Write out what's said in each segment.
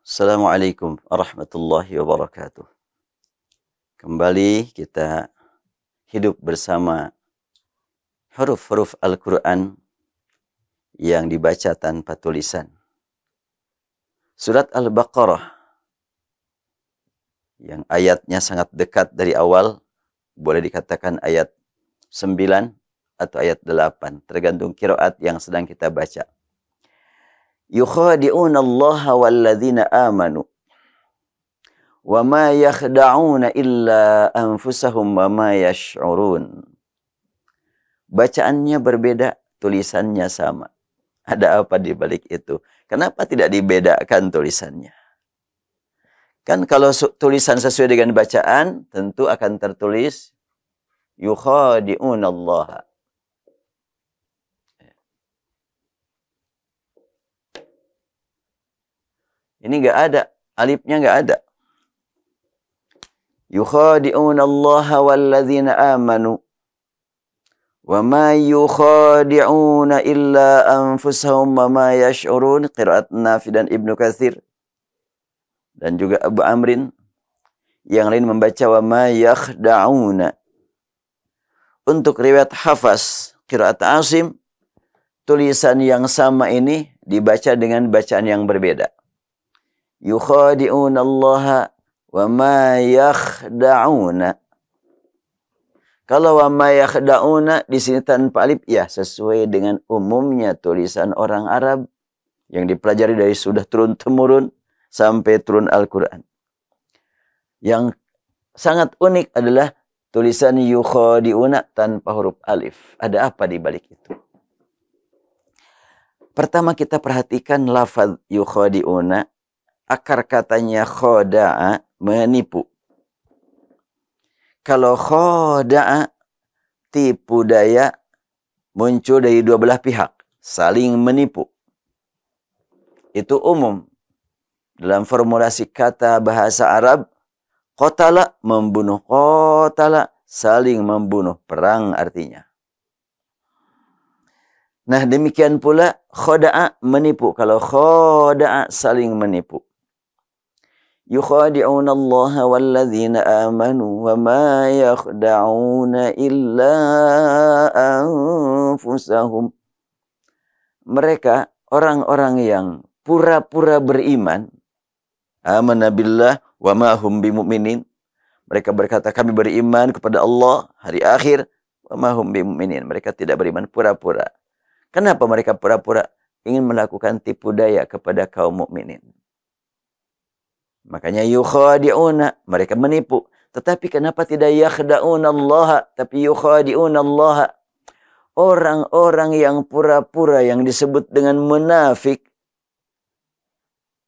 Assalamualaikum warahmatullahi wabarakatuh. Kembali kita hidup bersama huruf-huruf Al-Quran yang dibaca tanpa tulisan. Surat Al-Baqarah yang ayatnya sangat dekat dari awal, boleh dikatakan ayat 9 atau ayat 8, tergantung qiraat yang sedang kita baca. Yukhadi'una Allah walladzina amanu wa ma yakhda'una illa anfusahum wa ma yash'urun. Bacaannya berbeda, tulisannya sama. Ada apa di balik itu? Kenapa tidak dibedakan tulisannya? Kan kalau tulisan sesuai dengan bacaan, tentu akan tertulis yukhadi'una Allah. Ini nggak ada, alifnya nggak ada. Yukhadi'una Allah walladzina amanu wa ma yukhadi'una illa anfusahum wa ma yash'urun. Qiraat Nafi dan Ibnu Katsir dan juga Abu Amrin. Yang lain membaca wa ma yakhda'una. Untuk riwayat Hafs, qiraat Asim, tulisan yang sama ini dibaca dengan bacaan yang berbeda. Yukhadi'una Allah wa ma yakhda'una. Kalau wa ma yakhda'una di sini tanpa alif, ya sesuai dengan umumnya tulisan orang Arab yang dipelajari dari sudah turun-temurun sampai turun Al-Quran. Yang sangat unik adalah tulisan yukhadi'una tanpa huruf alif. Ada apa di balik itu? Pertama kita perhatikan lafaz yukhadi'una. Akar katanya khoda'a, menipu. Kalau khoda'a, tipu daya, muncul dari dua belah pihak, saling menipu. Itu umum. Dalam formulasi kata bahasa Arab, qatala, membunuh, qatala, saling membunuh, perang artinya. Nah demikian pula khoda'a, menipu. Kalau khoda'a, saling menipu. Yukhadi'una Allah walladzina amanu wa ma yakhda'una illa anfusahum. Mereka orang-orang yang pura-pura beriman. Amanna billah wa ma hum bimu'minin. Mereka berkata kami beriman kepada Allah, hari akhir, wa ma hum bimu'minin. Mereka tidak beriman, pura-pura. Kenapa mereka pura-pura ingin melakukan tipu daya kepada kaum mukminin? Makanya yukhadi'una, mereka menipu. Tetapi kenapa tidak yakhda'una Allah, tapi yukhadi'una Allah? Orang-orang yang pura-pura yang disebut dengan munafik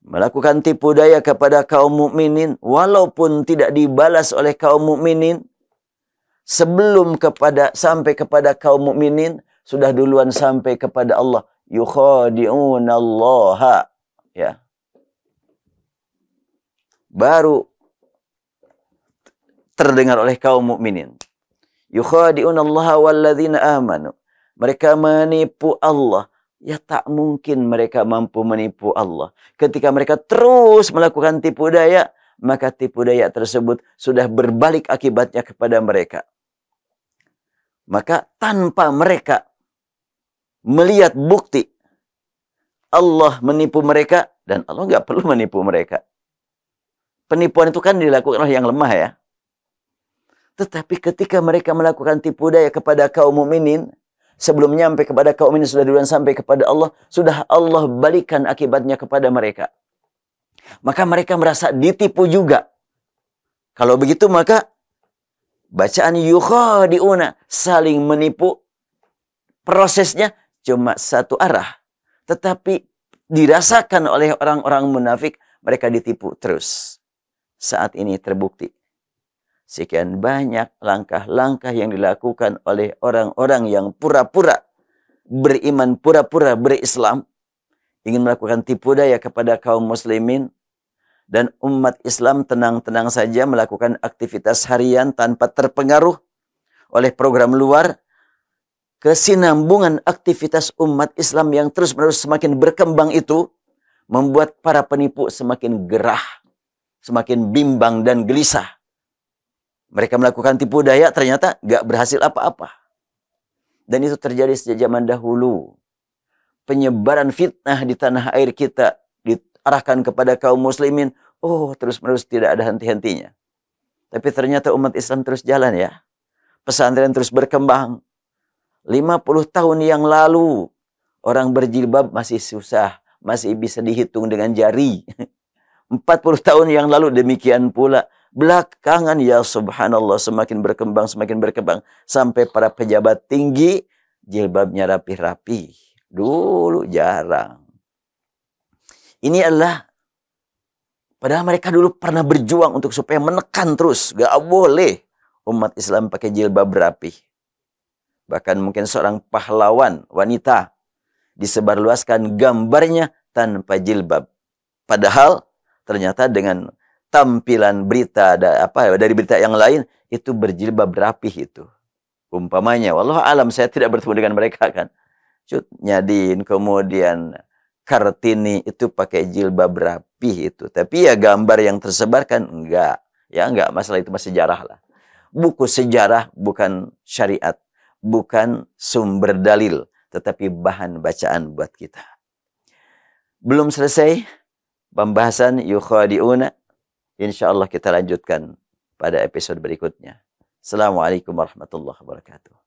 melakukan tipu daya kepada kaum mukminin walaupun tidak dibalas oleh kaum mukminin, sebelum sampai kepada kaum mukminin sudah duluan sampai kepada Allah. Yukhadi'una Allah, ya. Baru terdengar oleh kaum mukminin. Yukhadi'una Allah walladzina amanu. Mereka menipu Allah. Ya tak mungkin mereka mampu menipu Allah. Ketika mereka terus melakukan tipu daya, maka tipu daya tersebut sudah berbalik akibatnya kepada mereka. Maka tanpa mereka melihat bukti Allah menipu mereka, dan Allah nggak perlu menipu mereka. Penipuan itu kan dilakukan oleh yang lemah ya. Tetapi ketika mereka melakukan tipu daya kepada kaum mukminin, sebelum nyampe kepada kaum mukminin sudah duluan sampai kepada Allah, sudah Allah balikan akibatnya kepada mereka. Maka mereka merasa ditipu juga. Kalau begitu maka bacaan yukhadi'una, saling menipu, prosesnya cuma satu arah. Tetapi dirasakan oleh orang-orang munafik, mereka ditipu terus. Saat ini terbukti. Sekian banyak langkah-langkah yang dilakukan oleh orang-orang yang pura-pura beriman, pura-pura berislam, ingin melakukan tipu daya kepada kaum muslimin, dan umat Islam tenang-tenang saja melakukan aktivitas harian tanpa terpengaruh oleh program luar. Kesinambungan aktivitas umat Islam yang terus-menerus semakin berkembang itu membuat para penipu semakin gerah, semakin bimbang dan gelisah. Mereka melakukan tipu daya, ternyata gak berhasil apa-apa. Dan itu terjadi sejak zaman dahulu. Penyebaran fitnah di tanah air kita diarahkan kepada kaum muslimin, terus-menerus tidak ada henti-hentinya. Tapi ternyata umat Islam terus jalan ya. Pesantren terus berkembang. 50 tahun yang lalu, orang berjilbab masih susah, masih bisa dihitung dengan jari. 40 tahun yang lalu demikian pula. Belakangan ya subhanallah semakin berkembang, sampai para pejabat tinggi jilbabnya rapi-rapi. Dulu jarang. Ini adalah, padahal mereka dulu pernah berjuang untuk supaya menekan terus. Gak boleh umat Islam pakai jilbab rapi. Bahkan mungkin seorang pahlawan wanita disebarluaskan gambarnya tanpa jilbab. Padahal ternyata dengan tampilan berita dari berita yang lain itu berjilbab rapih itu. Umpamanya, wallahu alam, saya tidak bertemu dengan mereka kan. Cut Nyadin, kemudian Kartini itu pakai jilbab rapih itu. Tapi ya gambar yang tersebar kan enggak. Ya enggak, masalah itu masih sejarah lah. Buku sejarah bukan syariat, bukan sumber dalil, tetapi bahan bacaan buat kita. Belum selesai pembahasan yukhadi'una. InsyaAllah kita lanjutkan pada episode berikutnya. Assalamualaikum warahmatullahi wabarakatuh.